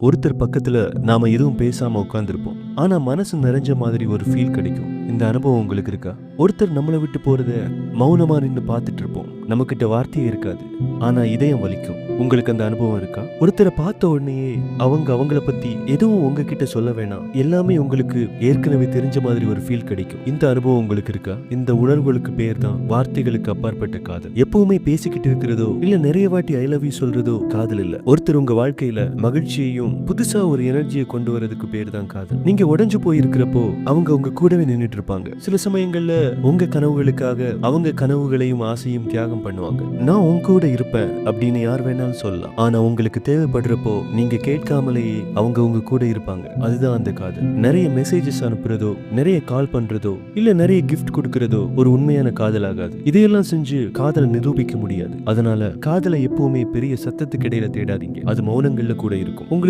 ஒருத்தர் பக்கத்துல நாம எதுவும் பேசாம உட்கார்ந்திருப்போம். ஆனா மனசு நிறைஞ்ச மாதிரி ஒரு ஃபீல் கிடைக்கும். இந்த அனுபவம் உங்களுக்கு இருக்கா? ஒருத்தர் நம்மளை விட்டு போறத மௌனமா நின்னு பார்த்துட்டு இருப்போம். நம்மகிட்ட வார்த்தையே இருக்காது. ஆனா இதயம் வலிக்கும். உங்களுக்கு அந்த அனுபவம் இருக்கா? ஒருத்தரை பார்த்த உடனேயே அவங்கள பத்தி எதுவும் உங்ககிட்ட சொல்ல வேணாம். எல்லாமே உங்களுக்கு ஏற்கனவே தெரிஞ்ச மாதிரி ஒரு ஃபீல் கிடைக்கும். இந்த அனுபவம் உங்களுக்கு இருக்கா? இந்த உணர்வுகளுக்கு பேர் தான் வார்த்தைகளுக்கு அப்பாற்பட்ட காதல். எப்பவுமே பேசிக்கிட்டு இருக்கிறதோ இல்ல நிறைய வாட்டி ஐ லவ் யூ சொல்றதோ காதல் இல்ல. ஒருத்தர் உங்க வாழ்க்கையில மகிழ்ச்சியையும் புதுசா ஒரு எனர்ஜியை கொண்டு வரதுக்கு பேர் தான் காதல். நீங்க உடைஞ்சு போய் இருக்கிறப்போ அவங்க உங்க கூடவே நின்னுட்டு இருப்பாங்க. சில சமயங்கள்ல உங்க கனவுகளுக்காக அவங்க கனவுகளையும் ஆசையும் தியாகம் பண்ணுவாங்க. நான் உங்க கூட இருப்பேன் அப்படின்னு யார் வேணாலும் சொல்லலாம். ஆனா உங்களுக்கு தேவைப்படுறப்போ நீங்க கேட்காமலேயே அவங்க உங்க கூட இருப்பாங்க. அதுதான் அந்த காதல். நிறைய மெசேஜஸ் அனுப்புறதோ, நிறைய கால் பண்றதோ, இல்ல நிறைய கிஃப்ட் கொடுக்கறதோ ஒரு உண்மையான காதல் ஆகாது. இதையெல்லாம் செஞ்சு காதலை நிரூபிக்க முடியாது. அதனால காதலை எப்பவுமே பெரிய சத்தத்துக்கு இடையில தேடாதீங்க. அது மௌனங்கள்ல கூட இருக்கும். உங்களுக்கு